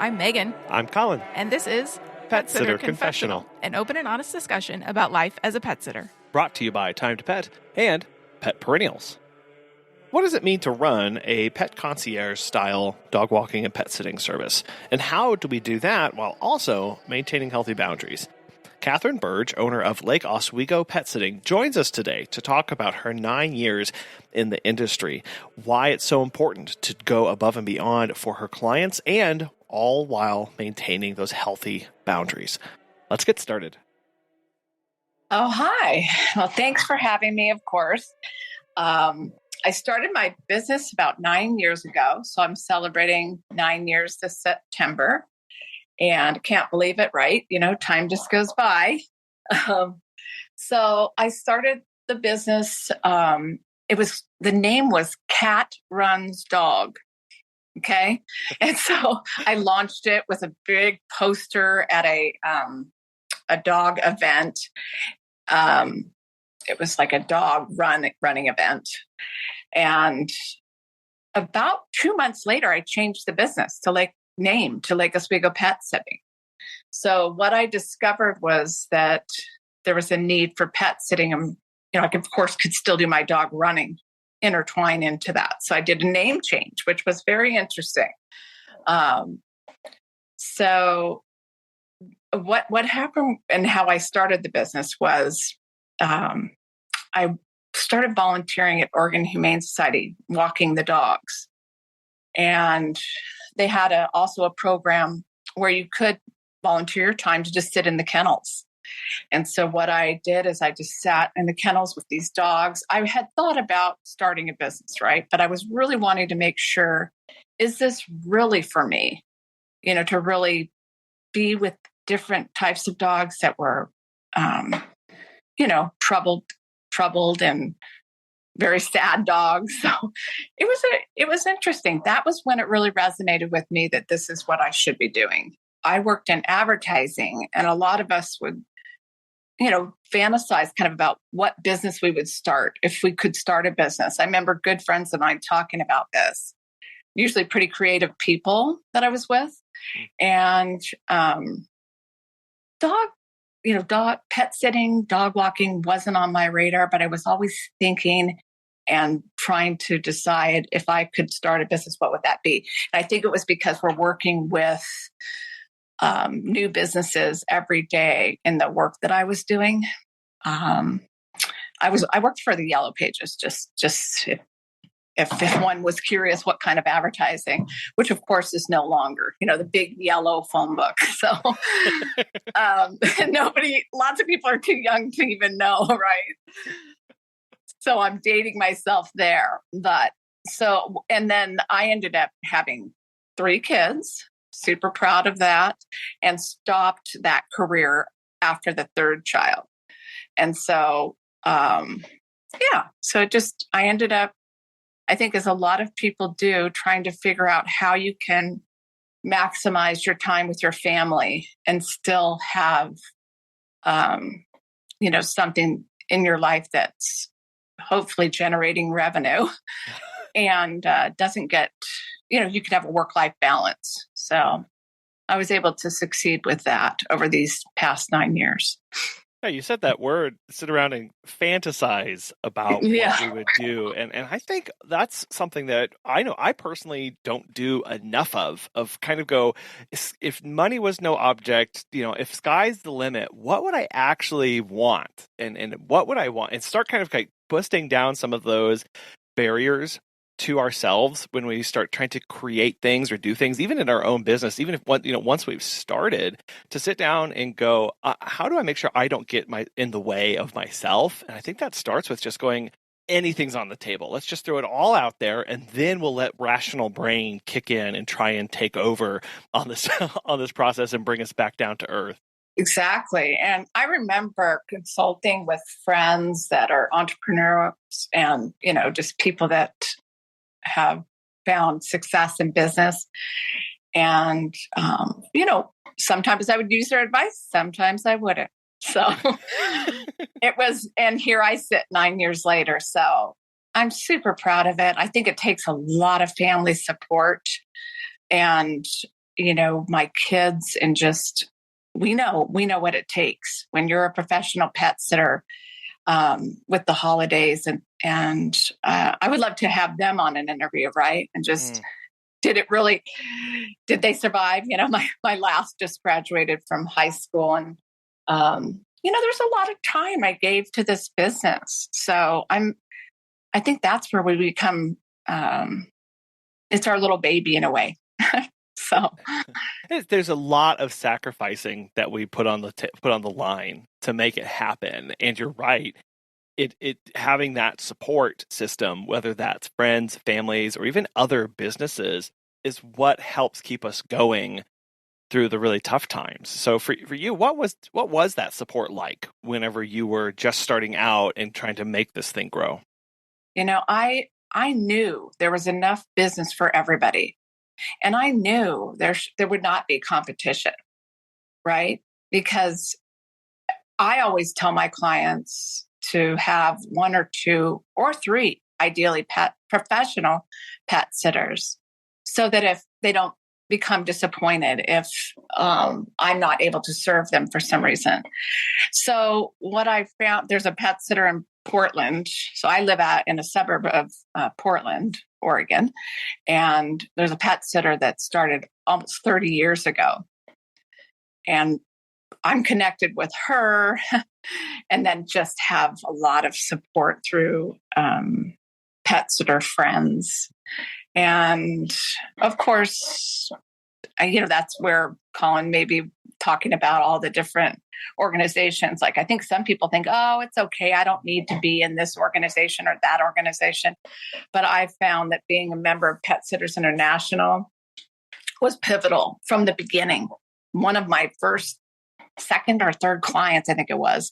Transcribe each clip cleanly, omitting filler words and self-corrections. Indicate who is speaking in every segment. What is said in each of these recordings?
Speaker 1: I'm Megan.
Speaker 2: I'm Colin.
Speaker 1: And this is
Speaker 2: Pet Sitter Confessional,
Speaker 1: an open and honest discussion about life as a pet sitter.
Speaker 2: Brought to you by Time to Pet and Pet Perennials. What does it mean to run a pet concierge-style dog walking and pet sitting service? And how do we do that while also maintaining healthy boundaries? Kathryn Burge, owner of Lake Oswego Petsitting, joins us today to talk about her 9 years in the industry, why it's so important to go above and beyond for her clients, and all while maintaining those healthy boundaries. Let's get started.
Speaker 3: Oh, hi. Well, thanks for having me, of course. I started my business about 9 years ago, so I'm celebrating 9 years this September. And can't believe it, right? You know, time just goes by. So I started the business. The name was Cat Runs Dog. Okay. And so I launched it with a big poster at a dog event. It was like a dog running event. And about 2 months later, I changed the business to Lake Oswego Petsitting. So what I discovered was that there was a need for pet sitting. And, I of course could still do my dog running, intertwine into that. So I did a name change, which was very interesting. So what happened and how I started the business was I started volunteering at Oregon Humane Society, walking the dogs. And they had also a program where you could volunteer your time to just sit in the kennels. And so what I did is I just sat in the kennels with these dogs. I had thought about starting a business, right? But I was really wanting to make sure, is this really for me? To really be with different types of dogs that were, troubled and very sad dogs. So it was interesting. That was when it really resonated with me that this is what I should be doing. I worked in advertising, and a lot of us would, fantasize kind of about what business we would start if we could start a business. I remember good friends of mine talking about this, usually pretty creative people that I was with. And pet sitting, dog walking wasn't on my radar, but I was always thinking and trying to decide if I could start a business, what would that be? And I think it was because we're working with new businesses every day in the work that I was doing. I worked for the Yellow Pages, just if one was curious what kind of advertising, which of course is no longer, the big yellow phone book. So lots of people are too young to even know, right? So I'm dating myself there. And then I ended up having 3 kids, super proud of that, and stopped that career after the 3rd child. And so, I ended up, I think as a lot of people do, trying to figure out how you can maximize your time with your family and still have, something in your life that's hopefully generating revenue and doesn't get, you can have a work-life balance. So I was able to succeed with that over these past 9 years.
Speaker 2: Yeah, you said that word, sit around and fantasize about what we would do. And I think that's something that I know I personally don't do enough of kind of go, if money was no object, if sky's the limit, what would I actually want? And what would I want? And start kind of like busting down some of those barriers to ourselves when we start trying to create things or do things, even in our own business, even if once we've started, to sit down and go, how do I make sure I don't get in the way of myself? And I think that starts with just going, anything's on the table. Let's just throw it all out there, and then we'll let rational brain kick in and try and take over on this on this process and bring us back down to earth.
Speaker 3: Exactly. And I remember consulting with friends that are entrepreneurs and, just people that have found success in business. And, sometimes I would use their advice, sometimes I wouldn't. So and here I sit 9 years later. So I'm super proud of it. I think it takes a lot of family support and my kids, and just, we know what it takes when you're a professional pet sitter, with the holidays, and I would love to have them on an interview, right? And just, did they survive? My last just graduated from high school, and there's a lot of time I gave to this business. So I think that's where we become, it's our little baby in a way. So
Speaker 2: there's a lot of sacrificing that we put on the line to make it happen. And you're right. It having that support system, whether that's friends, families, or even other businesses, is what helps keep us going through the really tough times. So for you, what was that support like whenever you were just starting out and trying to make this thing grow?
Speaker 3: I knew there was enough business for everybody, and I knew there would not be competition, right? Because I always tell my clients to have one or two or three, ideally professional pet sitters, so that if they don't become disappointed if I'm not able to serve them for some reason. So what I found, there's a pet sitter in Portland. So I live out in a suburb of Portland, Oregon, and there's a pet sitter that started almost 30 years ago. And I'm connected with her, and then just have a lot of support through pet sitter friends. And of course, that's where Colin may be talking about all the different organizations. Like, I think some people think, oh, it's okay, I don't need to be in this organization or that organization. But I found that being a member of Pet Sitters International was pivotal from the beginning. One of my first, second or third clients, I think it was,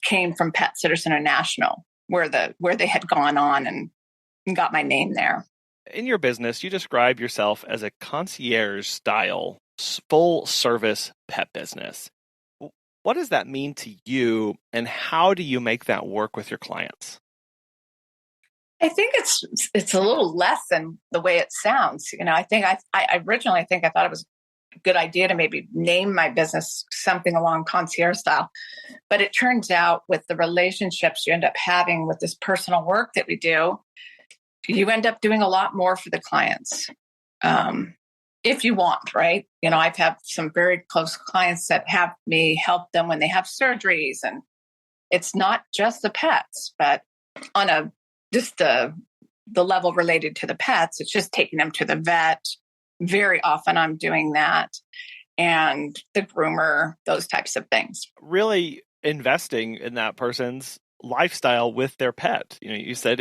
Speaker 3: came from Pet Sitters International, where they had gone on and got my name there.
Speaker 2: In your business, you describe yourself as a concierge style, full service pet business. What does that mean to you, and how do you make that work with your clients?
Speaker 3: I think it's a little less than the way it sounds. I think I originally I thought it was a good idea to maybe name my business something along concierge style, but it turns out with the relationships you end up having with this personal work that we do, you end up doing a lot more for the clients. If you want, right? I've had some very close clients that have me help them when they have surgeries, and it's not just the pets, but on just the level related to the pets, it's just taking them to the vet. Very often I'm doing that, and the groomer, those types of things.
Speaker 2: Really investing in that person's lifestyle with their pet. You said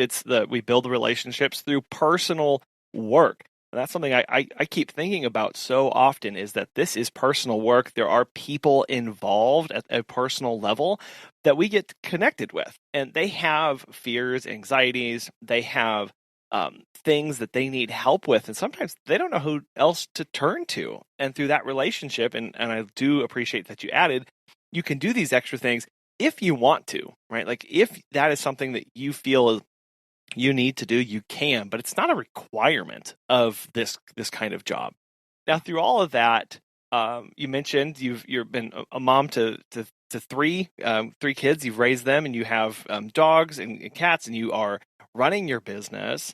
Speaker 2: we build relationships through personal work. And that's something I keep thinking about so often, is that this is personal work. There are people involved at a personal level that we get connected with, and they have fears, anxieties, they have things that they need help with, and sometimes they don't know who else to turn to. And through that relationship, and I do appreciate that you added, you can do these extra things if you want to, right? Like, if that is something that you feel you need to do, you can, but it's not a requirement of this kind of job. Now, through all of that, you mentioned you've been a mom to three kids. You've raised them, and you have dogs and cats, and you are running your business.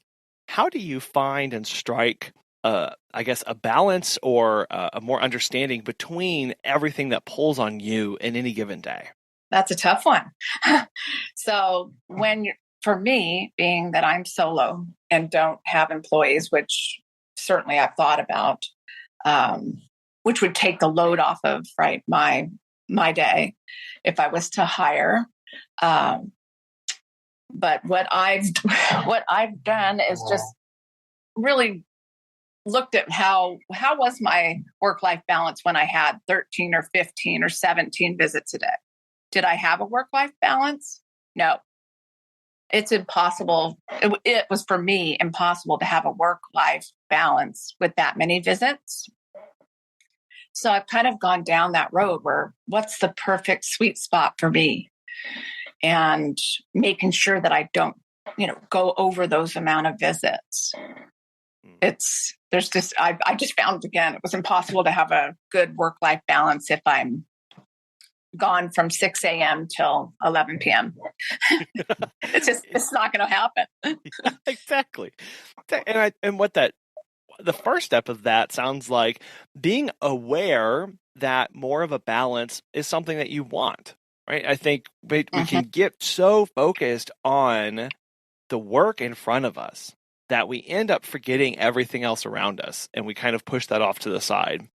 Speaker 2: How do you find and strike, I guess, a balance or a more understanding between everything that pulls on you in any given day?
Speaker 3: That's a tough one. So for me, being that I'm solo and don't have employees, which certainly I've thought about, which would take the load off of, right, my day if I was to hire. But what I've done is just really looked at how was my work-life balance when I had 13 or 15 or 17 visits a day. Did I have a work-life balance? No. It's impossible. It was, for me, impossible to have a work-life balance with that many visits. So I've kind of gone down that road where what's the perfect sweet spot for me, and making sure that I don't, go over those amount of visits. I just found again, it was impossible to have a good work-life balance if I'm gone from 6 a.m. till 11 p.m. It's not going to happen.
Speaker 2: Yeah, exactly. And the first step of that sounds like being aware that more of a balance is something that you want, right? I think we can get so focused on the work in front of us that we end up forgetting everything else around us, and we kind of push that off to the side.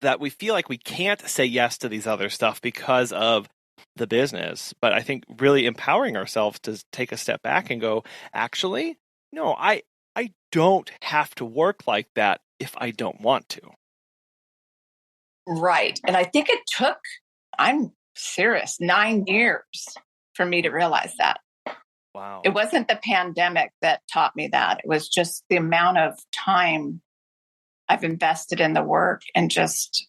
Speaker 2: That we feel like we can't say yes to these other stuff because of the business. But I think really empowering ourselves to take a step back and go, actually, no, I don't have to work like that if I don't want to.
Speaker 3: Right. And I think it took, I'm serious, 9 years for me to realize that.
Speaker 2: Wow.
Speaker 3: It wasn't the pandemic that taught me that. It was just the amount of time I've invested in the work and just,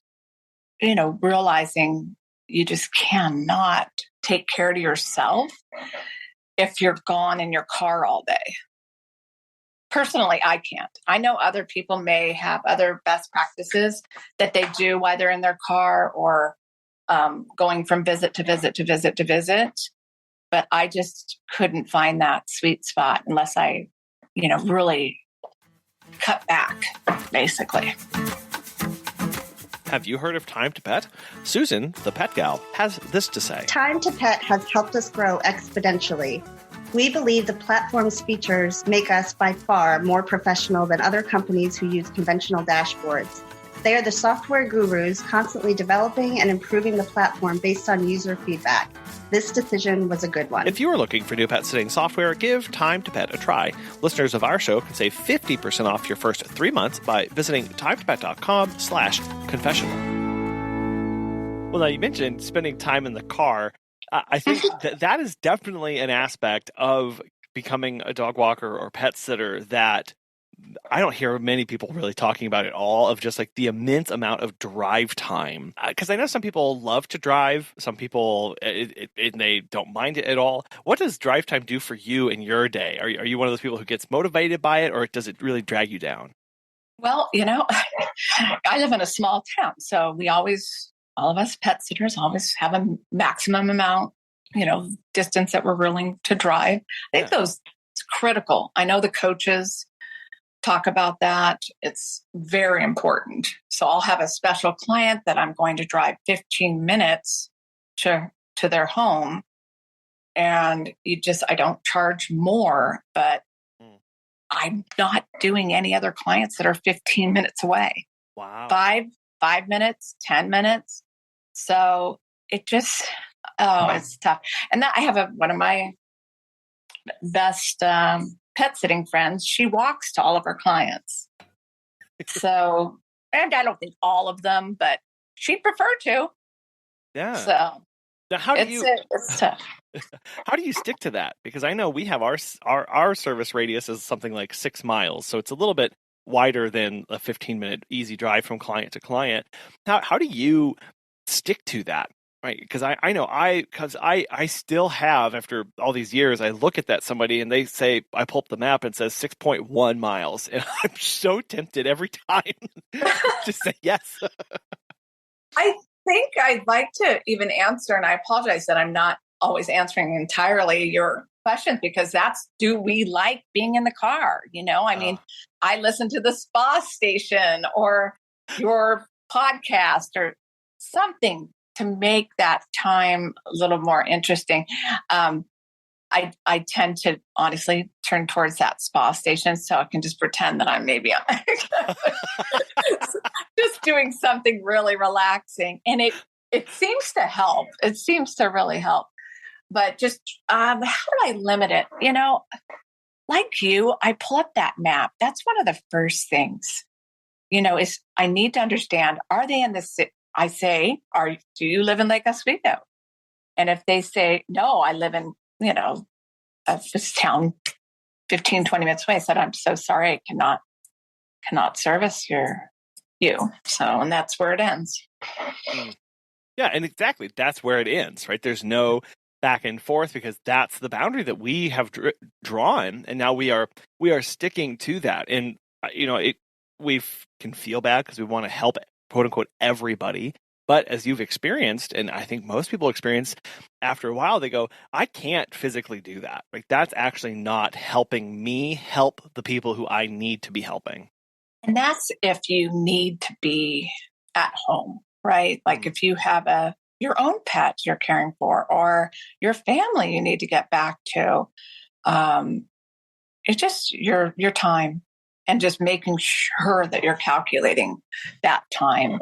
Speaker 3: realizing you just cannot take care of yourself if you're gone in your car all day. Personally, I can't. I know other people may have other best practices that they do while they're in their car or going from visit to visit to visit to visit. But I just couldn't find that sweet spot unless I, really cut back, basically.
Speaker 2: Have you heard of Time to Pet? Susan, the pet gal, has this to say.
Speaker 4: Time to Pet has helped us grow exponentially. We believe the platform's features make us by far more professional than other companies who use conventional dashboards. They are the software gurus constantly developing and improving the platform based on user feedback. This decision was a good one.
Speaker 2: If you are looking for new pet sitting software, give Time to Pet a try. Listeners of our show can save 50% off your first 3 months by visiting timetopet.com/confessional. Well, now you mentioned spending time in the car. I think that is definitely an aspect of becoming a dog walker or pet sitter that I don't hear many people really talking about at all, of just like the immense amount of drive time. Because I know some people love to drive, some people they don't mind it at all. What does drive time do for you in your day? Are you one of those people who gets motivated by it, or does it really drag you down?
Speaker 3: Well, I live in a small town, so all of us pet sitters always have a maximum amount, distance that we're willing to drive. I think it's critical. I know the coaches talk about that. It's very important. So I'll have a special client that I'm going to drive 15 minutes to their home. And I don't charge more, but I'm not doing any other clients that are 15 minutes away.
Speaker 2: Wow.
Speaker 3: 5 minutes, 10 minutes. So it just, it's tough. And that I have one of my best pet sitting friends. She walks to all of her clients. So, and I don't think all of them, but she'd prefer to.
Speaker 2: Yeah.
Speaker 3: So
Speaker 2: now
Speaker 3: it's tough.
Speaker 2: How do you stick to that? Because I know we have our service radius is something like 6 miles. So it's a little bit wider than a 15-minute easy drive from client to client. How do you stick to that? Right, because I still have, after all these years, I look at somebody and they say, I pull up the map and it says 6.1 miles. And I'm so tempted every time to say yes.
Speaker 3: I think I'd like to even answer, and I apologize that I'm not always answering entirely your question, because do we like being in the car? I listen to the spa station or your podcast or something to make that time a little more interesting. I tend to honestly turn towards that spa station so I can just pretend that I'm maybe just doing something really relaxing. And it seems to help. It seems to really help. But just how do I limit it? Like you, I pull up that map. That's one of the first things, is I need to understand, are they in the city? I say, do you live in Lake Oswego? And if they say, no, I live in, this town 15, 20 minutes away, I said, I'm so sorry, I cannot service you. So, and that's where it ends.
Speaker 2: Yeah, and exactly. That's where it ends, right? There's no back and forth, because that's the boundary that we have drawn. And now we are sticking to that. And we can feel bad because we want to help, quote unquote, everybody. But as you've experienced, and I think most people experience, after a while, they go, I can't physically do that. Like, that's actually not helping me help the people who I need to be helping.
Speaker 3: And that's if you need to be at home, right? Like if you have your own pet you're caring for, or your family you need to get back to. It's just your time, and just making sure that you're calculating that time.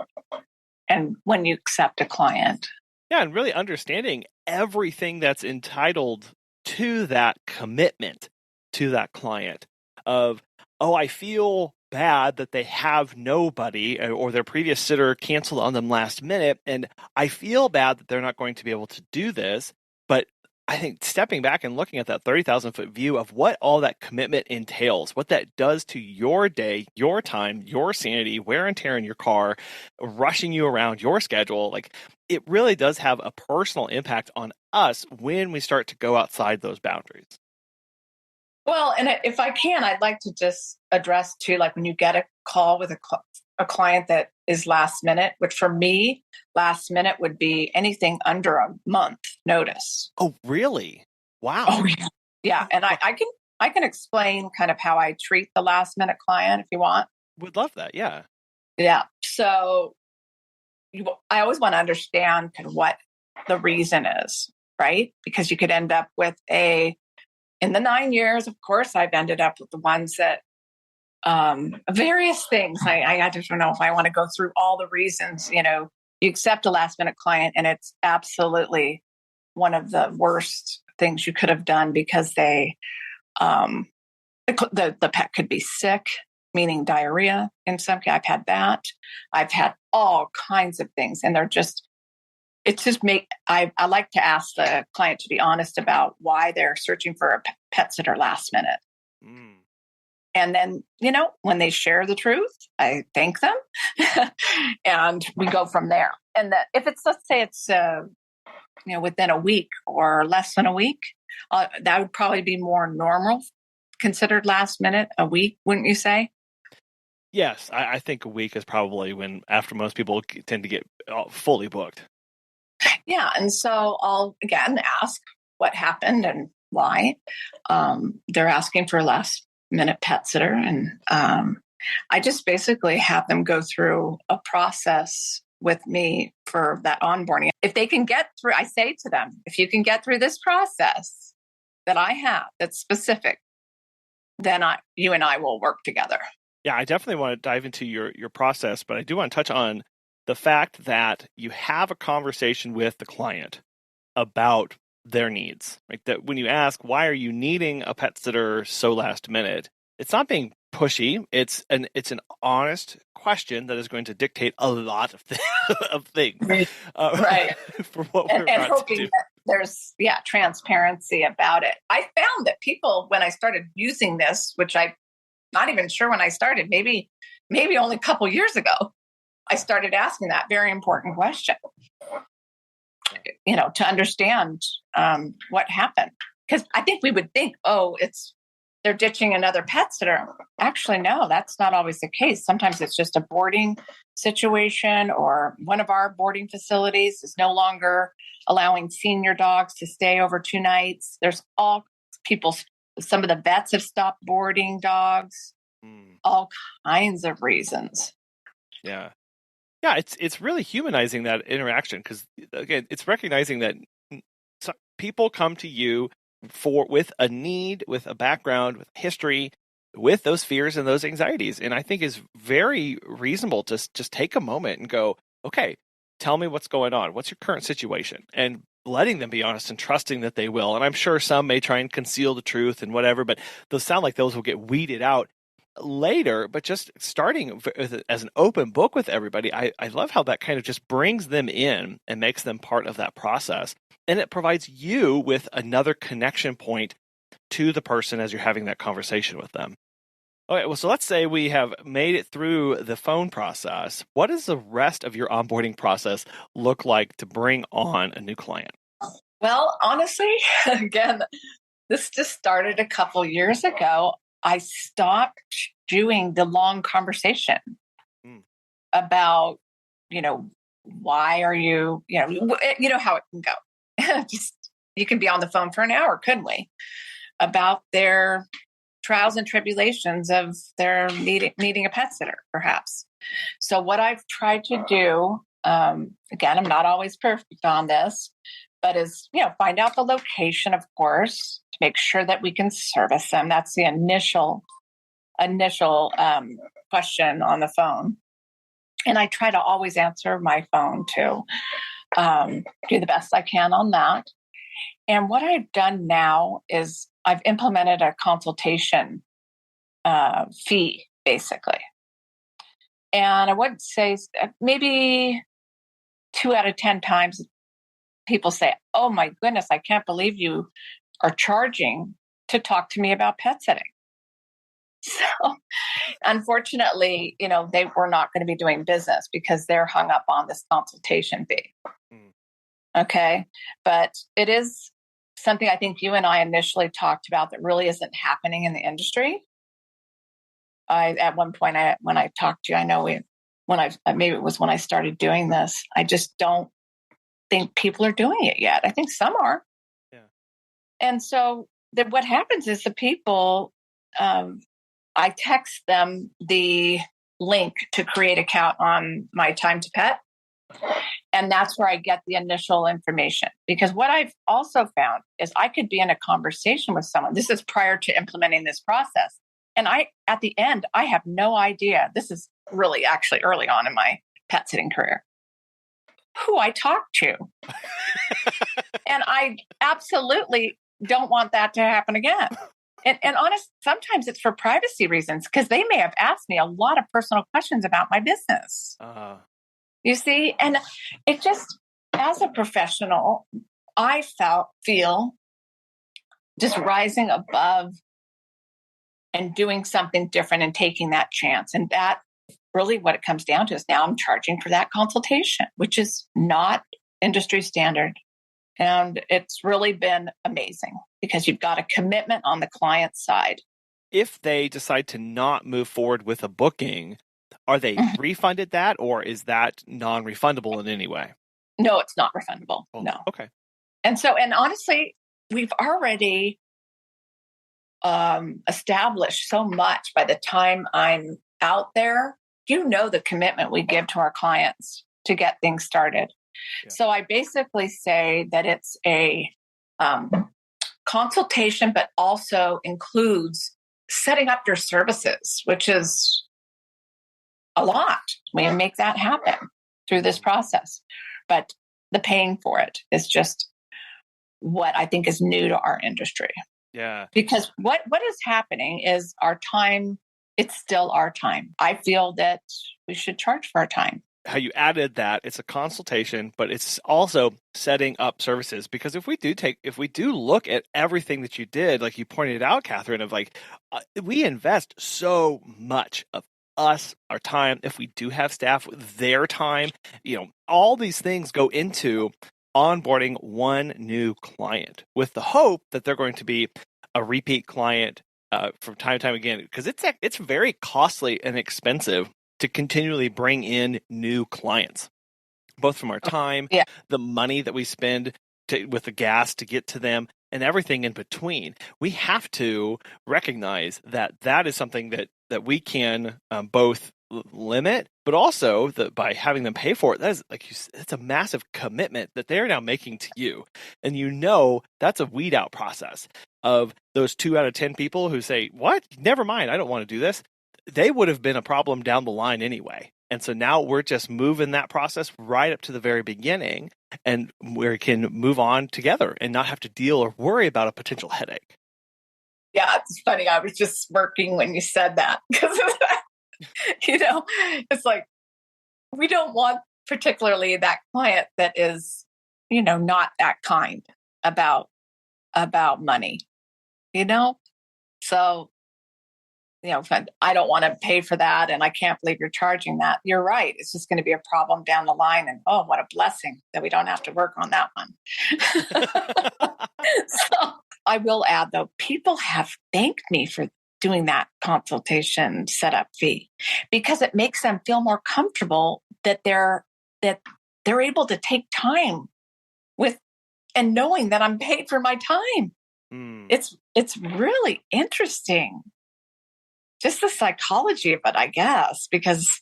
Speaker 3: And when you accept a client.
Speaker 2: Yeah, and really understanding everything that's entitled to that commitment to that client of, I feel bad that they have nobody, or their previous sitter canceled on them last minute, and I feel bad that they're not going to be able to do this. But I think stepping back and looking at that 30,000-foot view of what all that commitment entails, what that does to your day, your time, your sanity, wear and tear in your car, rushing you around your schedule, like, it really does have a personal impact on us when we start to go outside those boundaries.
Speaker 3: Well, and if I can, I'd like to just address too, like when you get a call with a client that is last minute, which for me, last minute would be anything under a month notice.
Speaker 2: Oh, really? Wow.
Speaker 3: Oh, yeah. Yeah. And I can explain kind of how I treat the last minute client if you want.
Speaker 2: Would love that. Yeah.
Speaker 3: Yeah. So I always want to understand kind of what the reason is, right? Because you could end up with in the 9 years, of course, I've ended up with the ones that various things. I just don't know if I want to go through all the reasons. You accept a last minute client, and it's absolutely one of the worst things you could have done, because the pet could be sick, meaning diarrhea in some case. I've had that. I've had all kinds of things, and I like to ask the client to be honest about why they're searching for a pet sitter last minute. And then, when they share the truth, I thank them and we go from there. And that if it's, let's say it's, within a week or less than a week, that would probably be more normal, considered last minute. A week, wouldn't you say?
Speaker 2: Yes. I think a week is probably after most people tend to get fully booked.
Speaker 3: Yeah. And so I'll again ask what happened and why. They're asking for a last minute pet sitter. And I just basically have them go through a process with me for that onboarding. If they can get through, I say to them, if you can get through this process that I have that's specific, then you and I will work together.
Speaker 2: Yeah, I definitely want to dive into your process, but I do want to touch on the fact that you have a conversation with the client about their needs. Like that when you ask, why are you needing a pet sitter so last minute? It's not being pushy. It's an honest question that is going to dictate a lot of things.
Speaker 3: Right.
Speaker 2: For what we're
Speaker 3: and
Speaker 2: about
Speaker 3: hoping
Speaker 2: to do.
Speaker 3: that there's transparency about it. I found that people, when I started using this, which I'm not even sure when I started, maybe only a couple years ago, I started asking that very important question, to understand what happened. Because I think we would think, they're ditching another pet sitter. Actually, no, that's not always the case. Sometimes it's just a boarding situation, or one of our boarding facilities is no longer allowing senior dogs to stay over 2 nights. There's some of the vets have stopped boarding dogs, all kinds of reasons.
Speaker 2: Yeah. Yeah, it's really humanizing that interaction, because again, it's recognizing that people come to you with a need, with a background, with history, with those fears and those anxieties, and I think is very reasonable to just take a moment and go, okay, tell me what's going on. What's your current situation? And letting them be honest and trusting that they will. And I'm sure some may try and conceal the truth and whatever, but those sound like those will get weeded out later. But just starting as an open book with everybody, I love how that kind of just brings them in and makes them part of that process. And it provides you with another connection point to the person as you're having that conversation with them. Okay, well, so let's say we have made it through the phone process. What does the rest of your onboarding process look like to bring on a new client?
Speaker 3: Well, honestly, again, this just started a couple years ago. I stopped doing the long conversation about, why are you, you know how it can go. Just, you can be on the phone for an hour, couldn't we? About their trials and tribulations of their needing a pet sitter, perhaps. So what I've tried to do, again, I'm not always perfect on this, but is, find out the location, of course, to make sure that we can service them. That's the initial question on the phone. And I try to always answer my phone too, do the best I can on that. And what I've done now is I've implemented a consultation fee, basically. And I would say maybe 2 out of 10 times people say, oh my goodness, I can't believe you are charging to talk to me about pet sitting. So unfortunately, they were not going to be doing business because they're hung up on this consultation fee. Okay. But it is something I think you and I initially talked about that really isn't happening in the industry. At one point, when I talked to you, I know maybe it was when I started doing this, I just don't think people are doing it yet. I think some are. Yeah. And so what happens is the people, I text them the link to create an account on my Time to Pet. And that's where I get the initial information. Because what I've also found is I could be in a conversation with someone. This is prior to implementing this process. And at the end, I have no idea. This is really actually early on in my pet sitting career, who I talked to. And I absolutely don't want that to happen again. And honest, sometimes it's for privacy reasons, because they may have asked me a lot of personal questions about my business. You see, and it just, as a professional, I feel just rising above and doing something different and taking that chance. And that really what it comes down to is now I'm charging for that consultation, which is not industry standard. And it's really been amazing because you've got a commitment on the client side.
Speaker 2: If they decide to not move forward with a booking, are they refunded that, or is that non-refundable in any way?
Speaker 3: No, it's not refundable. Oh, no.
Speaker 2: Okay.
Speaker 3: And honestly, we've already established so much by the time I'm out there. The commitment we give to our clients to get things started. Yeah. So I basically say that it's a consultation, but also includes setting up your services, which is a lot. We make that happen through this process. But the paying for it is just what I think is new to our industry.
Speaker 2: Yeah.
Speaker 3: Because what is happening is our time, it's still our time. I feel that we should charge for our time.
Speaker 2: How you added that, it's a consultation, but it's also setting up services. Because if we do look at everything that you did, like you pointed out, Kathryn, of we invest so much of us, our time, if we do have staff, their time, all these things go into onboarding one new client with the hope that they're going to be a repeat client from time to time again, because it's very costly and expensive to continually bring in new clients, both from our time, the money that we spend with the gas to get to them, and everything in between. We have to recognize that is something that we can both limit, but also by having them pay for it, that is, like you said, it's a massive commitment that they're now making to you. And that's a weed out process of those 2 out of 10 people who say, what? Never mind, I don't want to do this. They would have been a problem down the line anyway. And so now we're just moving that process right up to the very beginning, and we can move on together and not have to deal or worry about a potential headache.
Speaker 3: Yeah, it's funny. I was just smirking when you said that because it's like, we don't want particularly that client that is, not that kind about money, So, I don't want to pay for that, and I can't believe you're charging that. You're right. It's just going to be a problem down the line. And oh, what a blessing that we don't have to work on that one. So I will add, though, people have thanked me for doing that consultation setup fee, because it makes them feel more comfortable that they're able to take time with, and knowing that I'm paid for my time. It's really interesting, just the psychology of it, I guess, because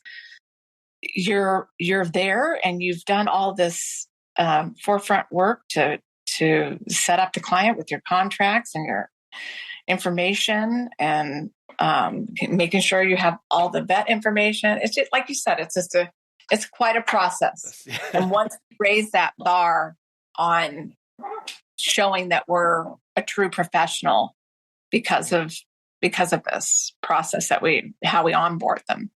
Speaker 3: you're there and you've done all this forefront work to set up the client with your contracts and your information, and making sure you have all the vet information. It's just, like you said, it's quite a process. And once we raise that bar on showing that we're a true professional because of this process, how we onboard them.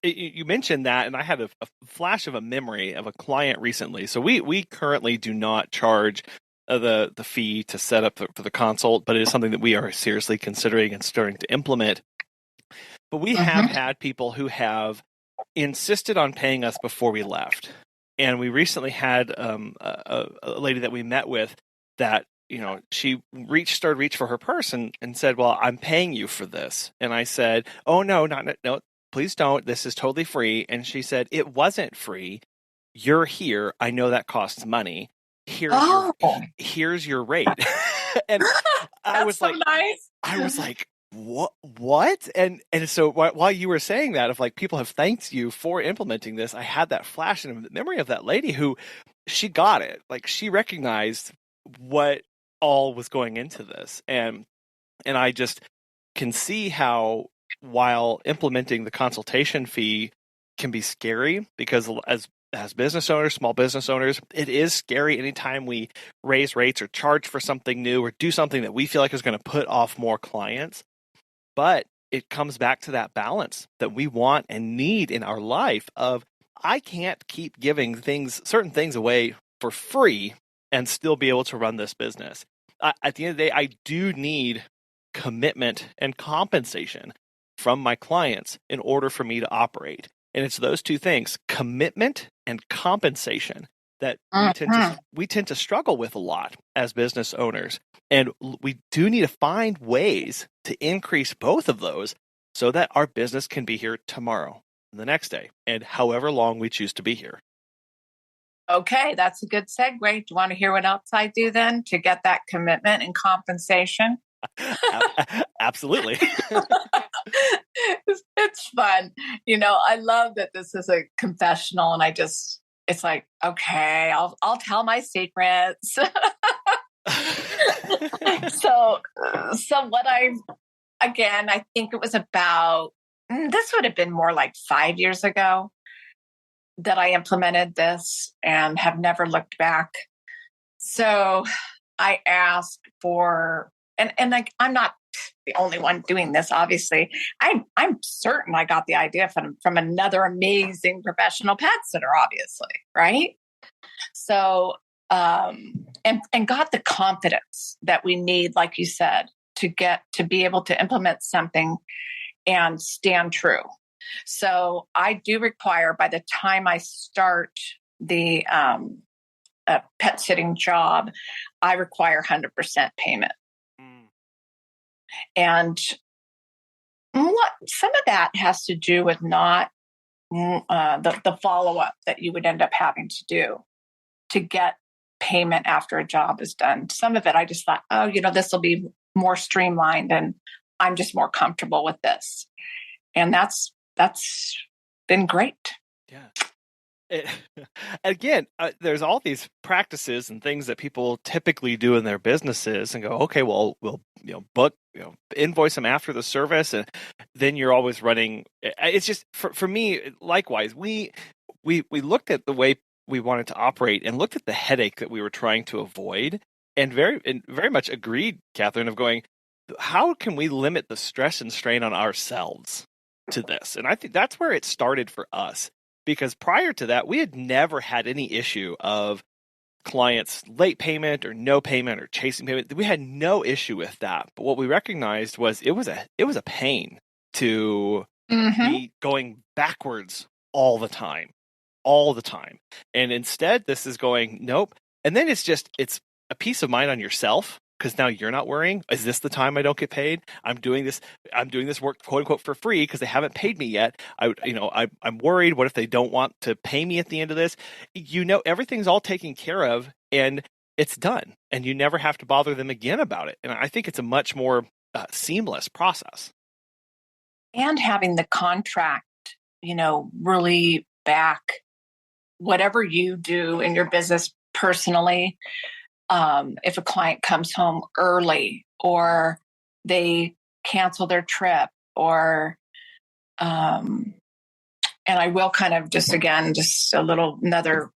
Speaker 2: You mentioned that, and I had a flash of a memory of a client recently. So we currently do not charge the fee to set up for the consult, but it is something that we are seriously considering and starting to implement. But we have had people who have insisted on paying us before we left. And we recently had a lady that we met with that, she started to reach for her purse and said, well, I'm paying you for this. And I said, oh, no, please don't. This is totally free. And she said, it wasn't free. You're here. I know that costs money. Here's your rate. And I was like,
Speaker 3: nice.
Speaker 2: I was like, what? And so while you were saying that, of like, people have thanked you for implementing this, I had that flash in memory of that lady who, she got it. Like, she recognized what all was going into this. And I just can see how, while implementing the consultation fee can be scary, because as business owners, small business owners, it is scary anytime we raise rates or charge for something new or do something that we feel like is going to put off more clients. But it comes back to that balance that we want and need in our life of, I can't keep giving certain things away for free and still be able to run this business. At the end of the day, I do need commitment and compensation from my clients in order for me to operate. And it's those two things, commitment and compensation, that we tend to struggle with a lot as business owners. And we do need to find ways to increase both of those so that our business can be here tomorrow, the next day, and however long we choose to be here.
Speaker 3: Okay, that's a good segue. Do you want to hear what else I do then to get that commitment and compensation?
Speaker 2: Absolutely.
Speaker 3: It's fun. I love that this is a confessional, and it's like, okay, I'll tell my secrets. So what I think it was about, this would have been more like 5 years ago that I implemented this and have never looked back. So I asked for, and like, I'm not the only one doing this, obviously. I'm certain I got the idea from another amazing professional pet sitter, obviously, right? So, and got the confidence that we need, like you said, to be able to implement something and stand true. So I do require, by the time I start the pet sitting job, I require 100% payment. And some of that has to do with not the follow-up that you would end up having to do to get payment after a job is done. Some of it, I just thought, this will be more streamlined, and I'm just more comfortable with this. And that's been great.
Speaker 2: Yeah. Again, there's all these practices and things that people typically do in their businesses and go, okay, well, we'll book, invoice them after the service, and then you're always running. It's just for me, likewise, we looked at the way we wanted to operate and looked at the headache that we were trying to avoid, and very much agreed, Kathryn, of going, how can we limit the stress and strain on ourselves to this? And I think that's where it started for us. Because prior to that, we had never had any issue of clients late payment or no payment or chasing payment. We had no issue with that. But what we recognized was it was a pain to be going backwards all the time. And instead, this is going, nope. And then it's a peace of mind on yourself because now you're not worrying. Is this the time I don't get paid? I'm doing this work, quote unquote, for free because they haven't paid me yet. I'm worried. What if they don't want to pay me at the end of this? Everything's all taken care of and it's done, and you never have to bother them again about it. And I think it's a much more seamless process.
Speaker 3: And having the contract, really back whatever you do in your business personally. If a client comes home early or they cancel their trip or, and I will kind of just another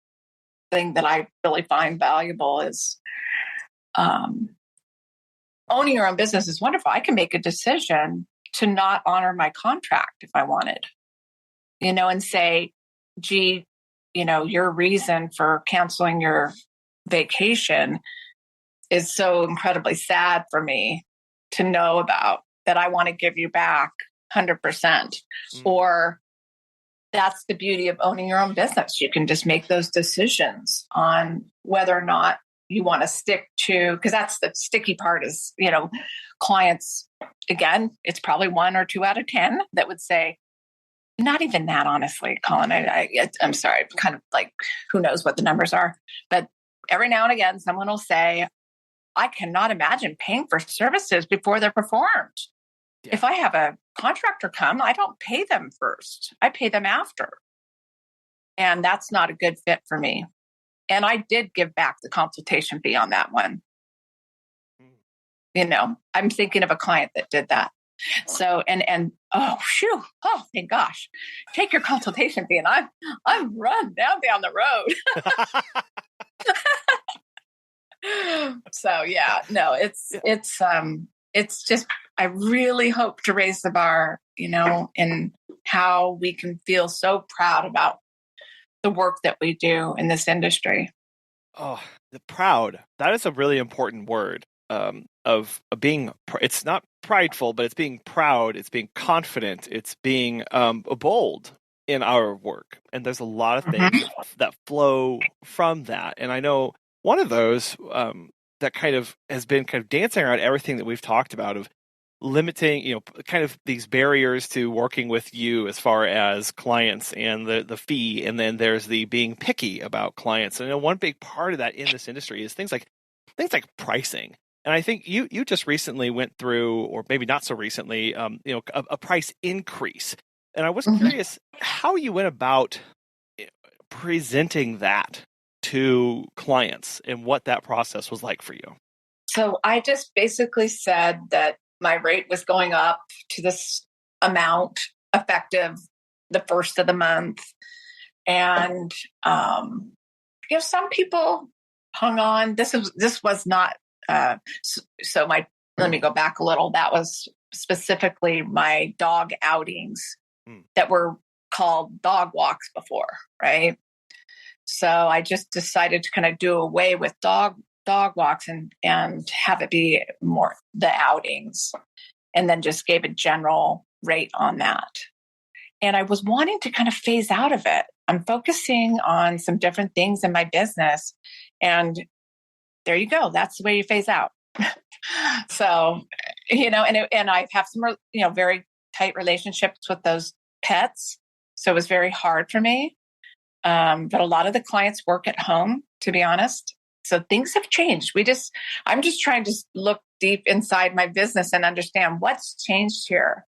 Speaker 3: thing that I really find valuable is, owning your own business is wonderful. I can make a decision to not honor my contract if I wanted, and say, gee, your reason for canceling your vacation is so incredibly sad for me to know about that I want to give you back 100%. Or that's the beauty of owning your own business. You can just make those decisions on whether or not you want to stick to, because that's the sticky part is, clients, again, it's probably 1 or 2 out of 10 that would say, not even that, honestly, Colin, I'm sorry, kind of like, who knows what the numbers are, but every now and again, someone will say, I cannot imagine paying for services before they're performed. Yeah. If I have a contractor come, I don't pay them first. I pay them after. And that's not a good fit for me. And I did give back the consultation fee on that one. I'm thinking of a client that did that. So, and oh, thank gosh, take your consultation fee, and I'm run down the road. So yeah, no, it's just, I really hope to raise the bar, in how we can feel so proud about the work that we do in this industry.
Speaker 2: Oh, the proud. That is a really important word. Of being, it's not prideful, but it's being proud, it's being confident, it's being bold in our work. And there's a lot of things that flow from that. And I know one of those that kind of has been kind of dancing around everything that we've talked about of limiting, kind of these barriers to working with you as far as clients and the fee. And then there's the being picky about clients. And I know one big part of that in this industry is things like pricing. And I think you just recently went through, or maybe not so recently, a price increase. And I was curious how you went about presenting that to clients and what that process was like for you.
Speaker 3: So I just basically said that my rate was going up to this amount effective the first of the month. And, some people hung on. This was not, let me go back a little. That was specifically my dog outings that were called dog walks before, right? So I just decided to kind of do away with dog walks and have it be more the outings, and then just gave a general rate on that. And I was wanting to kind of phase out of it. I'm focusing on some different things in my business, and there you go. That's the way you phase out. So, and I have some, very tight relationships with those pets. So it was very hard for me. But a lot of the clients work at home, to be honest. So things have changed. I'm just trying to look deep inside my business and understand what's changed here.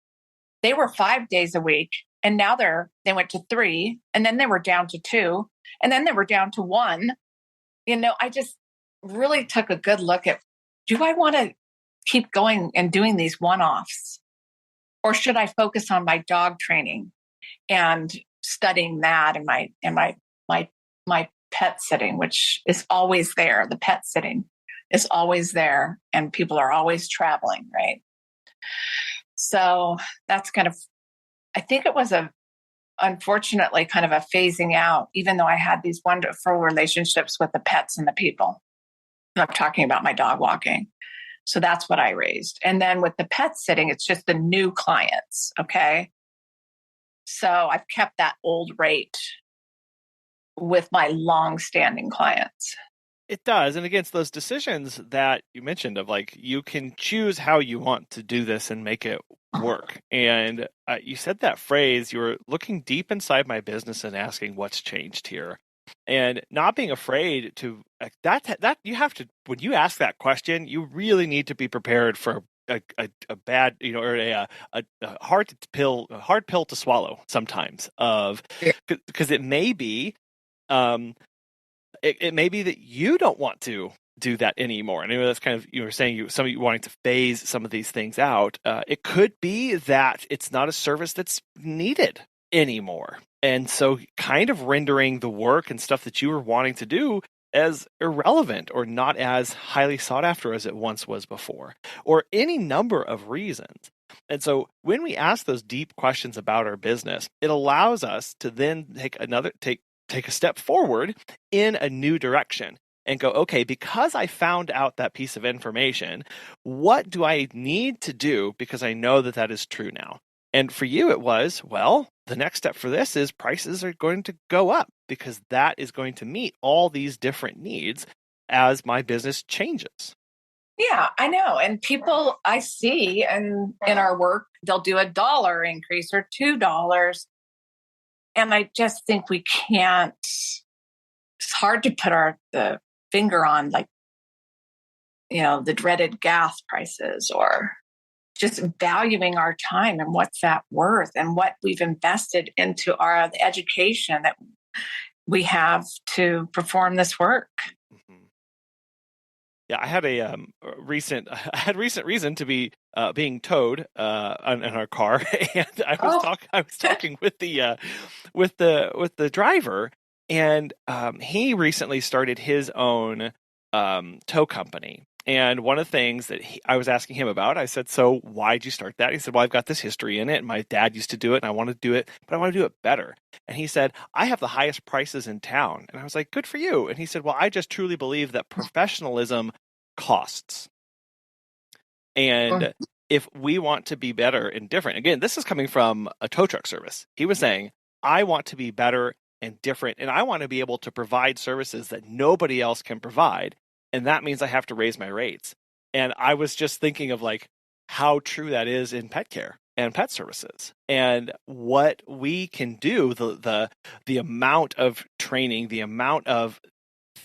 Speaker 3: They were 5 days a week, and now they went to 3, and then they were down to 2, and then they were down to 1. I just really took a good look at, do I want to keep going and doing these one-offs? Or should I focus on my dog training and studying that and my pet sitting, which is always there. The pet sitting is always there, and people are always traveling, right? So that's kind of, I think it was unfortunately kind of a phasing out, even though I had these wonderful relationships with the pets and the people. I'm talking about my dog walking. So that's what I raised. And then with the pet sitting, it's just the new clients. Okay. So I've kept that old rate with my long-standing clients.
Speaker 2: It does. And against those decisions that you mentioned of like, you can choose how you want to do this and make it work. And you said that phrase, you were looking deep inside my business and asking what's changed here. And not being afraid to that you have to, when you ask that question, you really need to be prepared for a bad, or a hard pill to swallow sometimes because it may be, it may be that you don't want to do that anymore. And that's kind of, you were saying some of you wanting to phase some of these things out. It could be that it's not a service that's needed anymore. And so kind of rendering the work and stuff that you were wanting to do as irrelevant or not as highly sought after as it once was before, or any number of reasons. And so when we ask those deep questions about our business, it allows us to then take a step forward in a new direction and go, okay, because I found out that piece of information, what do I need to do because I know that that is true now? And for you, it was, well, the next step for this is prices are going to go up because that is going to meet all these different needs as my business changes.
Speaker 3: Yeah, I know. And people I see and in our work, they'll do $1 increase or $2. And I just think we can't, it's hard to put the finger on, like, the dreaded gas prices, or just valuing our time and what's that worth and what we've invested into the education that we have to perform this work.
Speaker 2: Mm-hmm. Yeah, I had recent reason to be being towed in our car, and I was talking with the driver, and he recently started his own tow company. And one of the things that I was asking him about, I said, so why'd you start that? He said, well, I've got this history in it. And my dad used to do it and I want to do it, but I want to do it better. And he said, I have the highest prices in town. And I was like, good for you. And he said, well, I just truly believe that professionalism costs. And if we want to be better and different, again, this is coming from a tow truck service. He was saying, I want to be better and different. And I want to be able to provide services that nobody else can provide. And that means I have to raise my rates. And I was just thinking of like how true that is in pet care and pet services, and what we can do, the amount of training, the amount of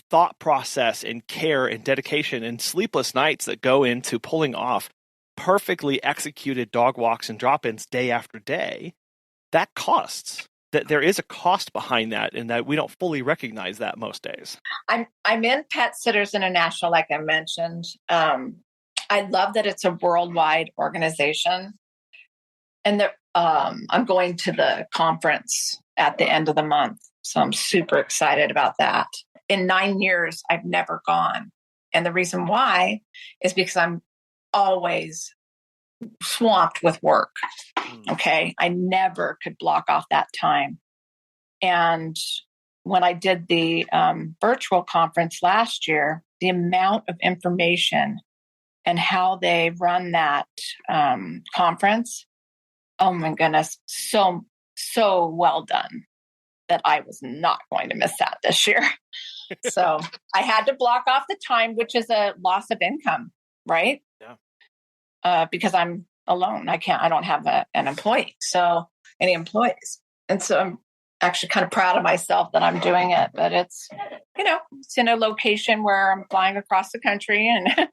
Speaker 2: thought process and care and dedication and sleepless nights that go into pulling off perfectly executed dog walks and drop-ins day after day. That costs. That there is a cost behind that, and that we don't fully recognize that most days.
Speaker 3: I'm in Pet Sitters International, like I mentioned. I love that it's a worldwide organization, and I'm going to the conference at the end of the month, so I'm super excited about that. In 9 years, I've never gone, and the reason why is because I'm always swamped with work. Okay. I never could block off that time. And when I did the virtual conference last year, the amount of information and how they run that conference, oh my goodness, so well done that I was not going to miss that this year. So I had to block off the time, which is a loss of income, right? Yeah. Because I'm alone. I don't have an employee. So any employees. And so I'm actually kind of proud of myself that I'm doing it, but it's in a location where I'm flying across the country, and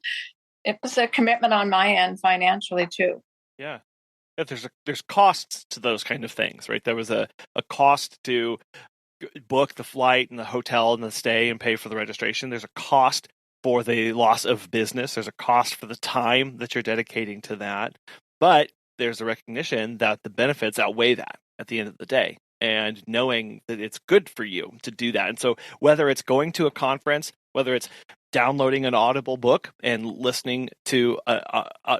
Speaker 3: it was a commitment on my end financially too.
Speaker 2: Yeah. There's costs to those kind of things, right? There was a cost to book the flight and the hotel and the stay and pay for the registration. There's a cost for the loss of business. There's a cost for the time that you're dedicating to that. But there's a recognition that the benefits outweigh that at the end of the day, and knowing that it's good for you to do that. And so whether it's going to a conference, whether it's downloading an Audible book and listening to a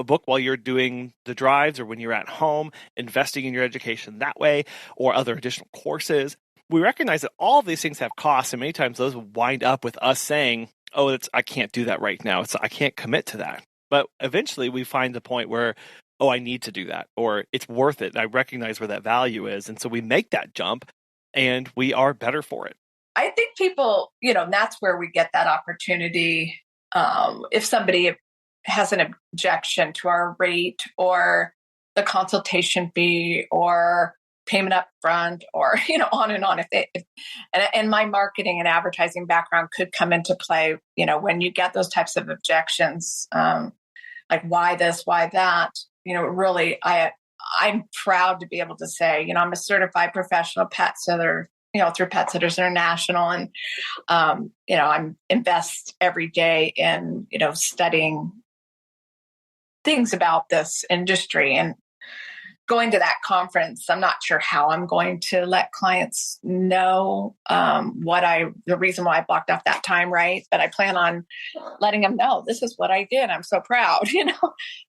Speaker 2: book while you're doing the drives, or when you're at home, investing in your education that way, or other additional courses, we recognize that all of these things have costs, and many times those wind up with us saying, oh, I can't do that right now. I can't commit to that. But eventually we find the point where, oh, I need to do that, or it's worth it. I recognize where that value is. And so we make that jump, and we are better for it.
Speaker 3: I think people, that's where we get that opportunity. If somebody has an objection to our rate or the consultation fee or payment up front or, on and on. And my marketing and advertising background could come into play, when you get those types of objections, like why this, why that, really, I'm proud to be able to say, I'm a certified professional pet sitter, through Pet Sitters International. And, I'm invest every day in, studying things about this industry and going to that conference. I'm not sure how I'm going to let clients know the reason why I blocked off that time, right? But I plan on letting them know this is what I did. I'm so proud,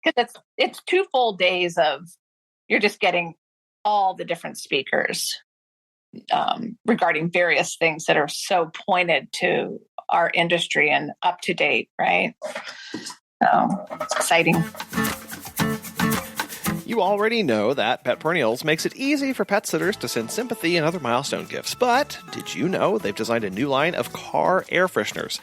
Speaker 3: because it's 2 full days of you're just getting all the different speakers regarding various things that are so pointed to our industry and up to date, right? So it's exciting.
Speaker 2: You already know that Pet Perennials makes it easy for pet sitters to send sympathy and other milestone gifts. But did you know they've designed a new line of car air fresheners?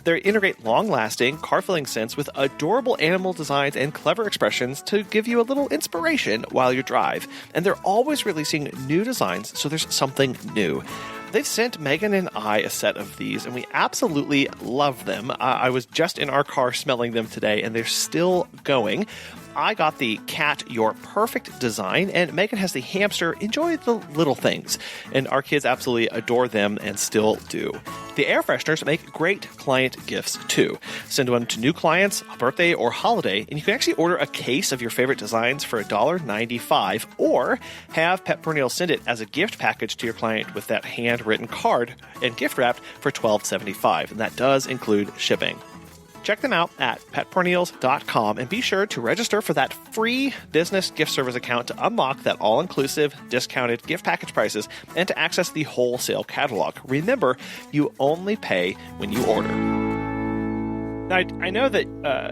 Speaker 2: They integrate long-lasting, car-filling scents with adorable animal designs and clever expressions to give you a little inspiration while you drive. And they're always releasing new designs, so there's something new. They've sent Megan and I a set of these, and we absolutely love them. I was just in our car smelling them today, and they're still going. I got the cat Your Perfect design, and Megan has the hamster Enjoy the Little Things. And our kids absolutely adore them and still do. The air fresheners make great client gifts, too. Send one to new clients, a birthday, or holiday, and you can actually order a case of your favorite designs for $1.95, or have Pet Perennials send it as a gift package to your client with that handwritten card and gift wrapped for $12.75, and that does include shipping. Check them out at petperennials.com and be sure to register for that free business gift service account to unlock that all-inclusive, discounted gift package prices and to access the wholesale catalog. Remember, you only pay when you order. Now, I know that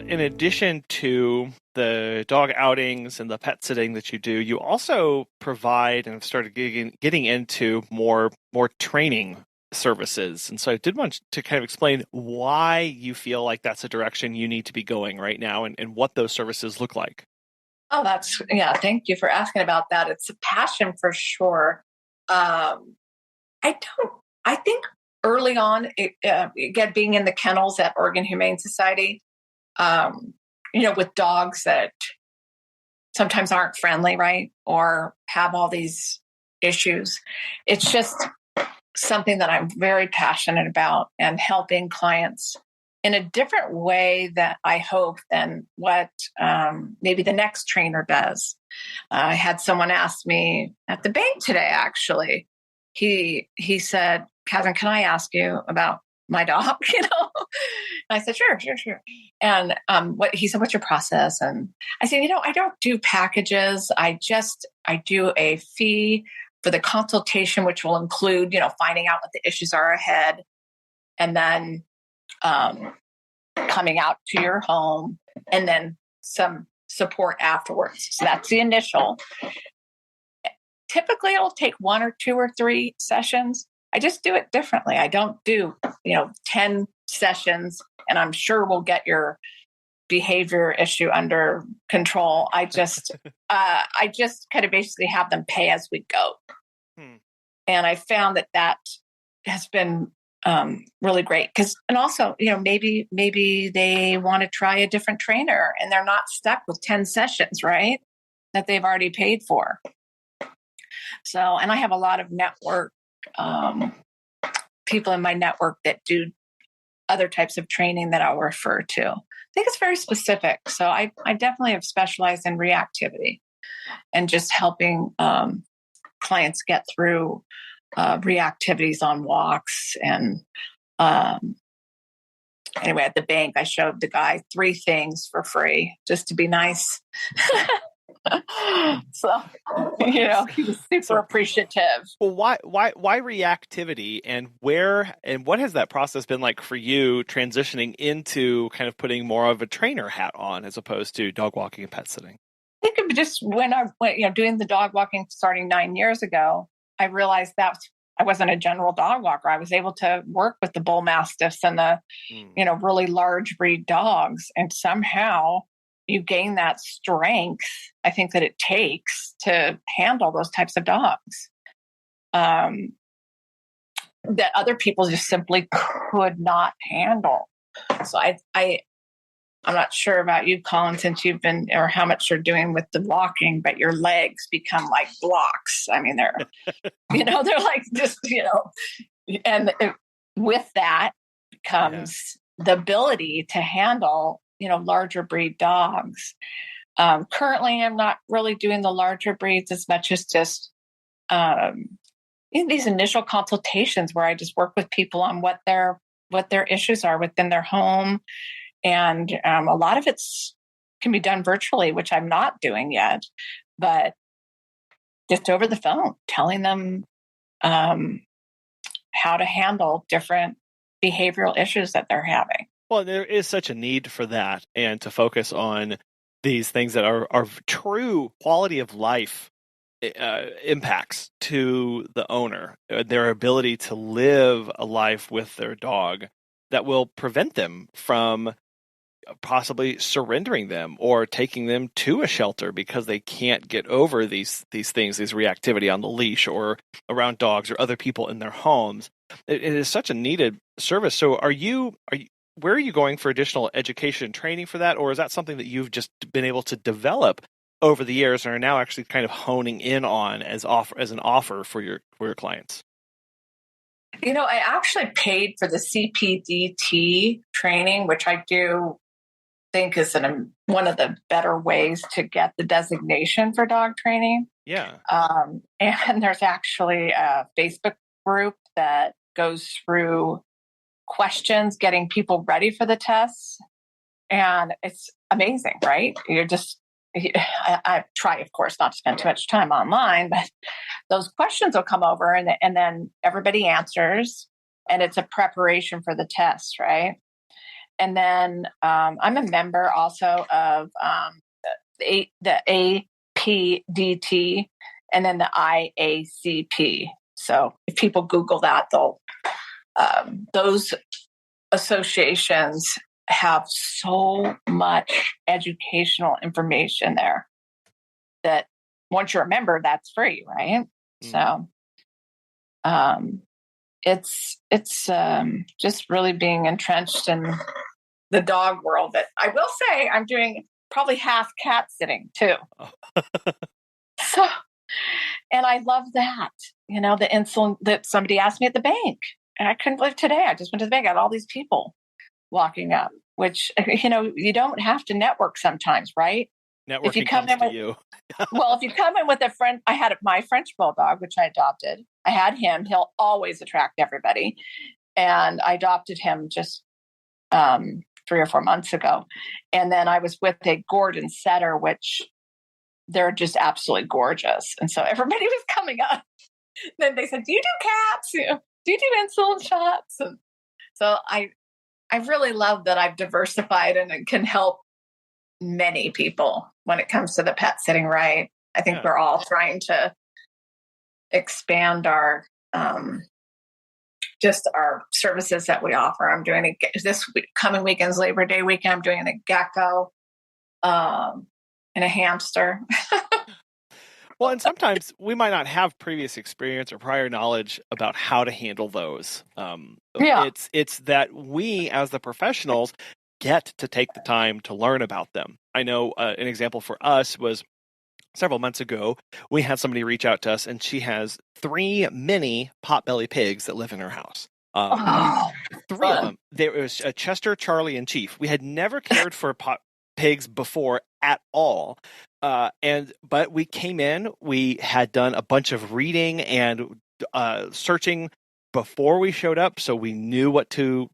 Speaker 2: in addition to the dog outings and the pet sitting that you do, you also provide and have started getting into more training services. And so I did want to kind of explain why you feel like that's a direction you need to be going right now and what those services look like.
Speaker 3: Oh, thank you for asking about that. It's a passion for sure. I think early on, being in the kennels at Oregon Humane Society, with dogs that sometimes aren't friendly, right? Or have all these issues. It's just something that I'm very passionate about and helping clients in a different way that I hope than what maybe the next trainer does. I had someone ask me at the bank today, actually. He said, Kathryn, can I ask you about my dog? And I said, sure. And he said, what's your process? And I said, I don't do packages. I do a fee for the consultation, which will include, finding out what the issues are ahead, and then coming out to your home, and then some support afterwards. So that's the initial. Typically, it'll take 1 or 2 or 3 sessions. I just do it differently. I don't do, 10 sessions, and I'm sure we'll get your behavior issue under control. I just kind of basically have them pay as we go. And I found that has been really great and also, maybe they want to try a different trainer and they're not stuck with 10 sessions, right? That they've already paid for. So, and I have a lot of network, people in my network that do other types of training that I'll refer to. I think it's very specific. So I definitely have specialized in reactivity and just helping clients get through reactivities on walks. And anyway, at the bank, I showed the guy 3 things for free just to be nice. So, he was super appreciative.
Speaker 2: Well, why reactivity, and what has that process been like for you transitioning into kind of putting more of a trainer hat on as opposed to dog walking and pet sitting?
Speaker 3: I think just when I went, doing the dog walking starting 9 years ago, I realized that's I wasn't a general dog walker. I was able to work with the bull mastiffs and the, really large breed dogs. And somehow you gain that strength, I think, that it takes to handle those types of dogs. That other people just simply could not handle. So I'm not sure about you, Colin, since you've been, or how much you're doing with the walking, but your legs become like blocks. I mean, they're, they're like just, and with that comes the ability to handle, larger breed dogs. Currently, I'm not really doing the larger breeds as much as just, in these initial consultations where I just work with people on what their issues are within their home. And a lot of it's can be done virtually, which I'm not doing yet, but just over the phone, telling them how to handle different behavioral issues that they're having.
Speaker 2: Well, there is such a need for that, and to focus on these things that are true quality of life impacts to the owner, their ability to live a life with their dog that will prevent them from possibly surrendering them or taking them to a shelter because they can't get over these things, this reactivity on the leash or around dogs or other people in their homes. It is such a needed service. So where are you going for additional education and training for that? Or is that something that you've just been able to develop over the years and are now actually kind of honing in on as an offer for your clients?
Speaker 3: I actually paid for the CPDT training, which I do think is one of the better ways to get the designation for dog training.
Speaker 2: Yeah.
Speaker 3: And there's actually a Facebook group that goes through questions, getting people ready for the tests. And it's amazing, right? I try, of course, not to spend too much time online, but those questions will come over and then everybody answers, and it's a preparation for the test, right? And then I'm a member also of the APDT and then the IACP. So if people Google that, those associations have so much educational information there that once you're a member, that's free, right? So it's just really being entrenched in the dog world. That I will say I'm doing probably half cat sitting too. So, and I love that, the insulin that somebody asked me at the bank, and I couldn't believe today. I just went to the bank, got all these people walking up, which, you don't have to network sometimes, right?
Speaker 2: Networking
Speaker 3: if you come
Speaker 2: comes
Speaker 3: in with,
Speaker 2: to you.
Speaker 3: Well, if you come in with a friend, I had my French Bulldog, which I adopted. I had him. He'll always attract everybody. And I adopted him just 3 or 4 months ago. And then I was with a Gordon Setter, which they're just absolutely gorgeous. And so everybody was coming up. Then they said, do you do cats? Do you do insulin shots? And so I really love that I've diversified and it can help many people when it comes to the pet sitting, right? I think we're all trying to expand our just our services that we offer. I'm doing this coming weekend's Labor Day weekend. I'm doing a gecko and a hamster.
Speaker 2: Well, and sometimes we might not have previous experience or prior knowledge about how to handle those. It's that we, as the professionals, get to take the time to learn about them. I know an example for us was several months ago, we had somebody reach out to us, and she has 3 mini potbelly pigs that live in her house. 3 of them. There was a Chester, Charlie, and Chief. We had never cared for pigs before at all. But we came in, we had done a bunch of reading and searching before we showed up, so we knew what to,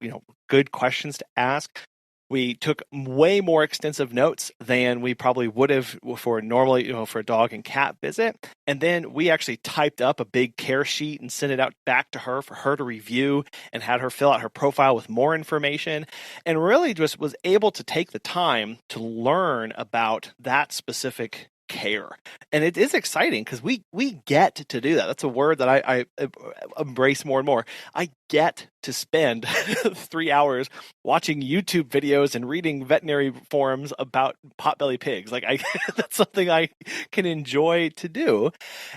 Speaker 2: good questions to ask. We took way more extensive notes than we probably would have for normally, for a dog and cat visit. And then we actually typed up a big care sheet and sent it out back to her for her to review and had her fill out her profile with more information, and really just was able to take the time to learn about that specific care. And it is exciting because we get to do that. That's a word that I embrace more and more. I get to spend 3 hours watching YouTube videos and reading veterinary forums about potbelly pigs. Like that's something I can enjoy to do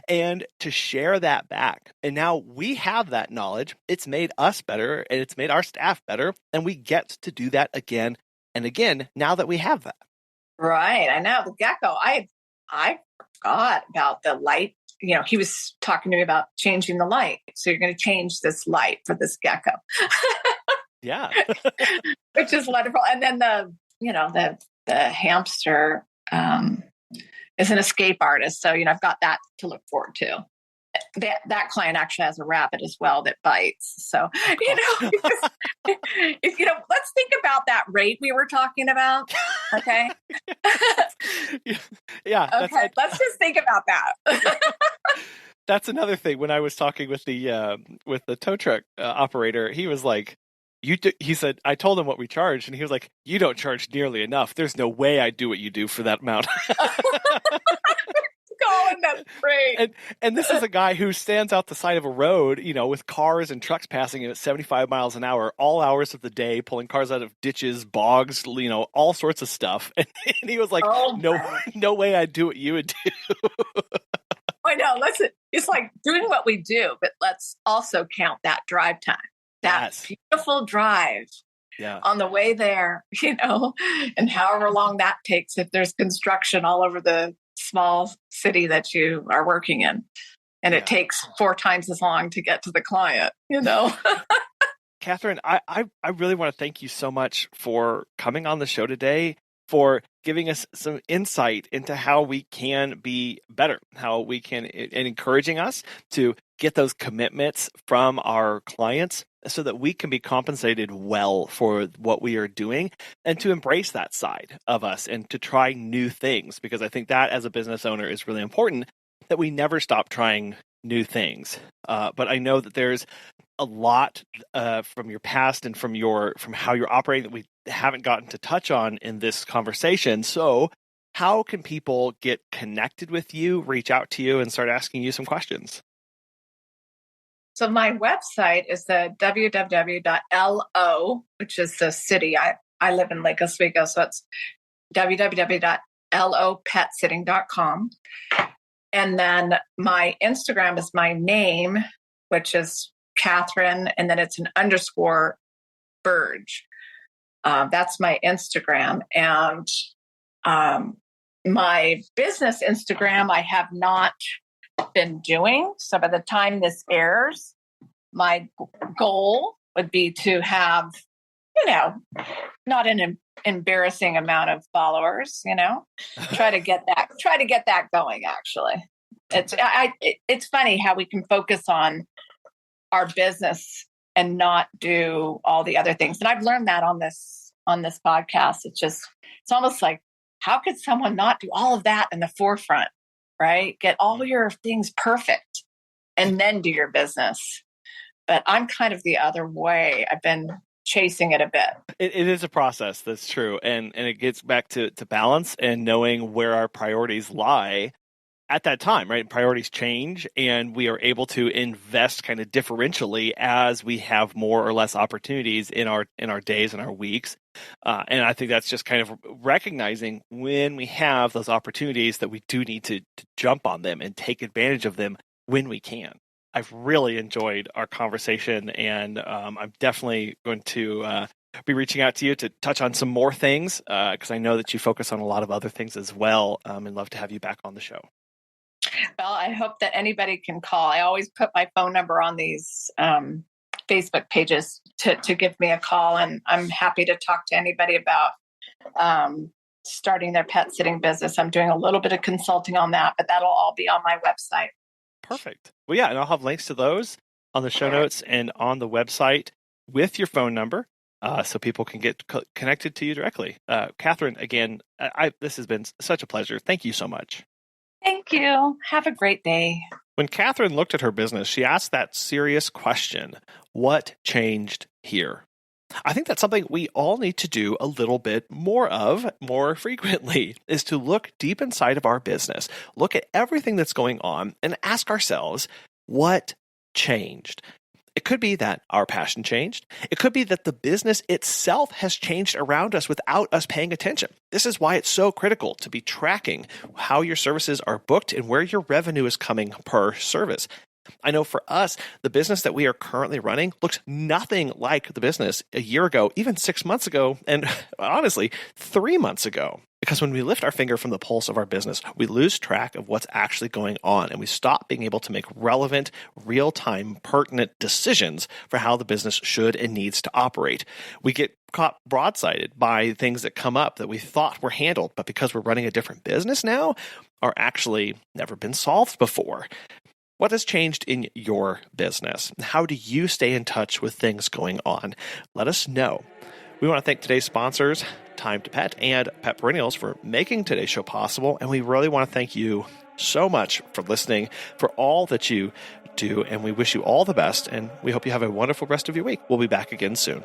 Speaker 2: and to share that back. And now we have that knowledge. It's made us better and it's made our staff better. And we get to do that again and again now that we have that.
Speaker 3: Right. I know the gecko. I forgot about the light. You know, he was talking to me about changing the light. So you're going to change this light for this gecko.
Speaker 2: Yeah.
Speaker 3: Which is wonderful. And then the hamster is an escape artist. So, I've got that to look forward to. That client actually has a rabbit as well that bites. So, let's think about that rate we were talking about. Okay.
Speaker 2: Yeah.
Speaker 3: Okay. Let's just think about that.
Speaker 2: That's another thing. When I was talking with the tow truck operator, he was like, he said, I told him what we charged, and he was like, you don't charge nearly enough. There's no way I do what you do for that amount.
Speaker 3: Colin, that's great.
Speaker 2: And this is a guy who stands out the side of a road, with cars and trucks passing him at 75 miles an hour, all hours of the day, pulling cars out of ditches, bogs, all sorts of stuff. And he was like, no way I'd do what you would do.
Speaker 3: I know. It's like doing what we do, but let's also count that drive time, that beautiful drive on the way there, and however long that takes if there's construction all over the small city that you are working in. And it takes 4 times as long to get to the client,
Speaker 2: Kathryn, I really want to thank you so much for coming on the show today, for giving us some insight into how we can be better, how we can, and encouraging us to get those commitments from our clients so that we can be compensated well for what we are doing and to embrace that side of us and to try new things. Because I think that as a business owner is really important, that we never stop trying new things. But I know that there's a lot from your past and from how you're operating that we haven't gotten to touch on in this conversation. So how can people get connected with you, reach out to you, and start asking you some questions?
Speaker 3: So my website is the www.lo, which is the city. I live in Lake Oswego, so it's www.lopetsitting.com. And then my Instagram is my name, which is Kathryn, and then it's an _Burge. That's my Instagram. And my business Instagram, I have not been doing. So by the time this airs, my goal would be to have, not an embarrassing amount of followers, try to get that going. Actually, it's funny how we can focus on our business and not do all the other things. And I've learned that on this podcast. It's almost like, how could someone not do all of that in the forefront, right? Get all your things perfect and then do your business. But I'm kind of the other way. I've been chasing it a bit.
Speaker 2: It is a process. That's true. And it gets back to balance and knowing where our priorities lie at that time, right? Priorities change and we are able to invest kind of differentially as we have more or less opportunities in our days and our weeks. And I think that's just kind of recognizing when we have those opportunities that we do need to jump on them and take advantage of them when we can. I've really enjoyed our conversation, and I'm definitely going to be reaching out to you to touch on some more things because I know that you focus on a lot of other things as well, and love to have you back on the show.
Speaker 3: Well, I hope that anybody can call. I always put my phone number on these Facebook pages to give me a call, and I'm happy to talk to anybody about starting their pet sitting business. I'm doing a little bit of consulting on that, but that'll all be on my website.
Speaker 2: Perfect. Well, yeah, and I'll have links to those on the show notes and on the website with your phone number so people can get connected to you directly. Kathryn, again, this has been such a pleasure. Thank you so much.
Speaker 3: Thank you. Have a great day.
Speaker 2: When Kathryn looked at her business, she asked that serious question, what changed here? I think that's something we all need to do a little bit more of more frequently, is to look deep inside of our business, look at everything that's going on, and ask ourselves, what changed? It could be that our passion changed. It could be that the business itself has changed around us without us paying attention. This is why it's so critical to be tracking how your services are booked and where your revenue is coming per service. I know for us, the business that we are currently running looks nothing like the business a year ago, even 6 months ago, and honestly, 3 months ago. Because when we lift our finger from the pulse of our business, we lose track of what's actually going on, and we stop being able to make relevant, real-time, pertinent decisions for how the business should and needs to operate. We get caught broadsided by things that come up that we thought were handled, but because we're running a different business now, are actually never been solved before. What has changed in your business? How do you stay in touch with things going on? Let us know. We want to thank today's sponsors, Time to Pet and Pet Perennials, for making today's show possible. And we really want to thank you so much for listening, for all that you do. And we wish you all the best. And we hope you have a wonderful rest of your week. We'll be back again soon.